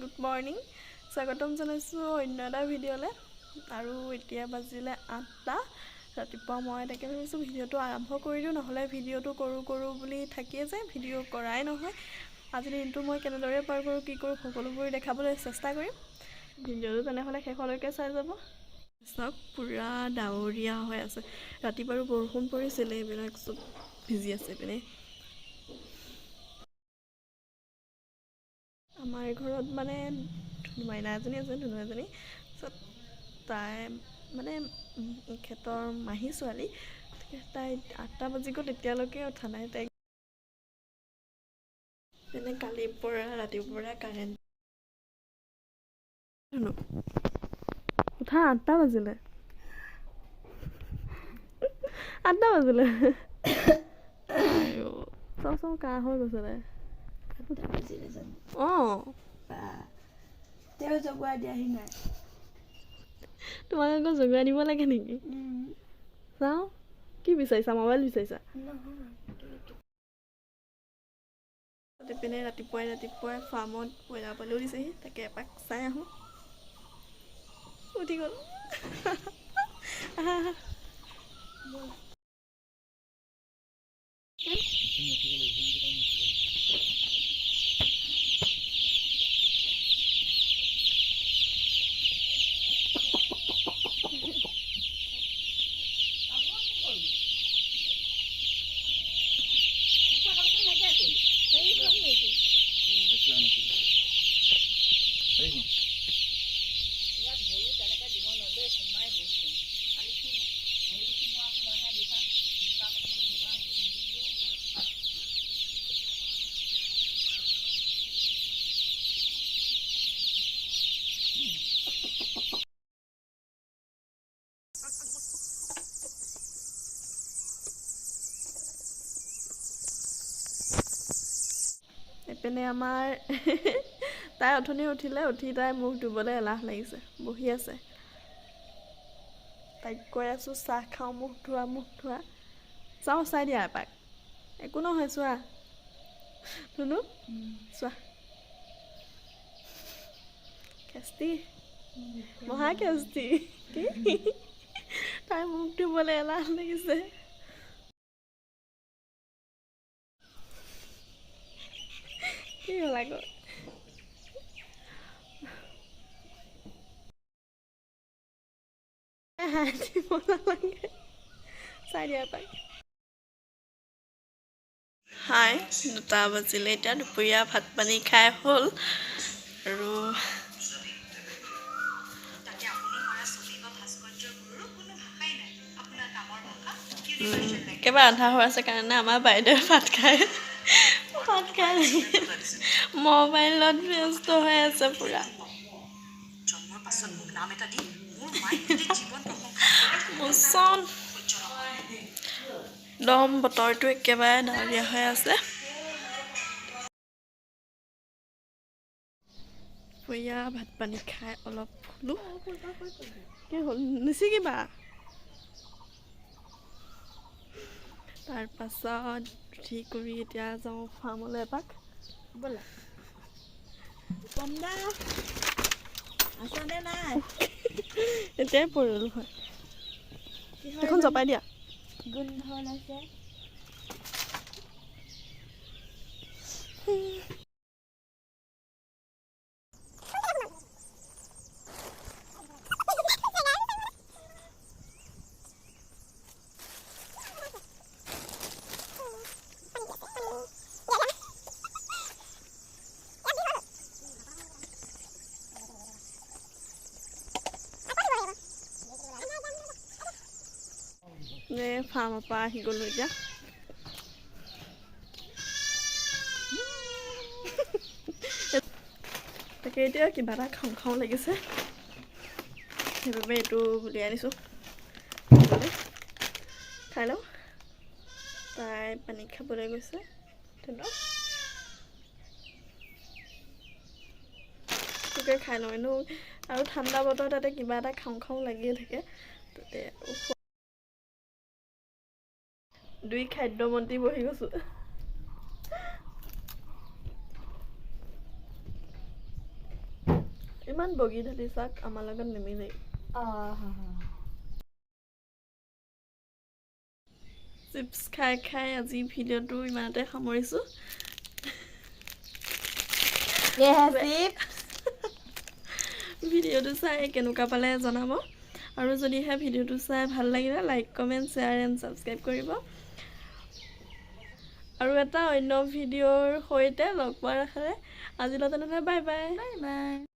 good morning স্বাগতম জনাইছোঁ অন্য এটা ভিডিঅ'লৈ আৰু এতিয়া বাজিলে 8টা ৰাতিপুৱা মই তাকে ভাবিছোঁ ভিডিঅ'টো আৰম্ভ কৰি দিওঁ নহ'লে ভিডিঅ'টো কৰোঁ বুলি থাকিয়ে যায় ভিডিঅ' কৰাই নহয় আজি দিনটো মই কেনেদৰে পাৰ কৰোঁ কি কৰোঁ সকলোবোৰ দেখাবলৈ চেষ্টা কৰিম ভিডিঅ'টো তেনেহ'লে শেষলৈকে চাই যাব চাওক পুৰা ডাৱৰীয়া হৈ আছে ৰাতিপুৱাৰো বৰষুণ পৰিছিলে এইবিলাক চব ভিজি আছে পিনে আমাৰ ঘৰত মানে মাইনা এজনী আছে ধুনু এজনী তাই মানে খেতৰ মাহী ছোৱালী তাই 8টা বাজি গ'ল এতিয়ালৈকে উঠা নাই তাইক তেনে কালিৰ পৰা ৰাতিপুৱা কাৰেণ্ট ধুনু উঠা 8টা বাজিলে 8টা বাজিলে চাওঁচোন কাহ হৈ গৈছে তাই তেওঁ জগুৱাই দিয়াহি নাই তোমাক আকৌ জগুৱাই দিব লাগে নেকি চাওঁ কি বিচাৰিছা মোবাইল বিচাৰিছা পিনে ৰাতিপুৱাই ফাৰ্মত ব্ৰইলাৰ পোৱালিও দিছেহি তাকে এপাক চাই আহোঁ উঠি গ'ল এইপিনে আমাৰ তাই অথনি উঠি তাই মুখ ধুবলৈ এলাহ লাগিছে বহি আছে তাইক কৈ আছোঁ চাহ খাওঁ মুখ ধোৱা চাওঁ চাই দিয়া এপাক একো নহয় চোৱা ধুনু চোৱা কেষ্টি মহা কেষ্টি কি তাই মুখ ধুবলৈ এলাহ লাগিছে কি হ'ল আকৌ দিব নালাগে চাই দিয়া এপাক হাই 2টা বাজিলে এতিয়া দুপৰীয়া ভাত পানী খাই হ'ল আৰু একেবাৰে আন্ধা হৈ আছে কাৰণে আমাৰ বাইদেৱে ভাত খাই মোবাইলত ব্যস্ত হৈ আছে পুৰা মোচন একদম বতৰটো একেবাৰে ডাৱৰীয়া হৈ আছে দুপৰীয়া ভাত পানী খাই অলপ শুলো কি হ'ল নিচিগিবা তাৰপাছত উঠি কৰি এতিয়া যাওঁ ফাৰ্মলৈ এপাক ব'লা কমদা আছনে নাই এতিয়াই পৰিলোঁ হয় এখন জপাই দিয়া গোন্ধ ওলাইছে ফাৰ্মৰ পৰা আহি গ'লোঁ এতিয়া তাকে এতিয়া কিবা এটা খাওঁ লাগিছে সেইবাবে এইটো উলিয়াই আনিছোঁ খাই লওঁ তাই পানী খাবলৈ গৈছে তোকে খাই লওঁ এনেও আৰু ঠাণ্ডা বতৰ তাতে কিবা এটা খাওঁ লাগিয়ে থাকে তাতে দুই খাদ্যমন্ত্ৰী বহি গৈছোঁ ইমান বগী ঢালি চাক আমাৰ লগত নিমিলেই চিপছ খাই খাই আজি ভিডিঅ'টো ইমানতে সামৰিছোঁ ভিডিঅ'টো চাই কেনেকুৱা পালে জনাব আৰু যদিহে ভিডিঅ'টো চাই ভাল লাগিলে like comment share and subscribe কৰিব আৰু এটা অন্য ভিডিঅ'ৰ সৈতে লগ পোৱাৰ আশাৰে আজিলৈ তেনেহ'লে বাই বাই বাই বাই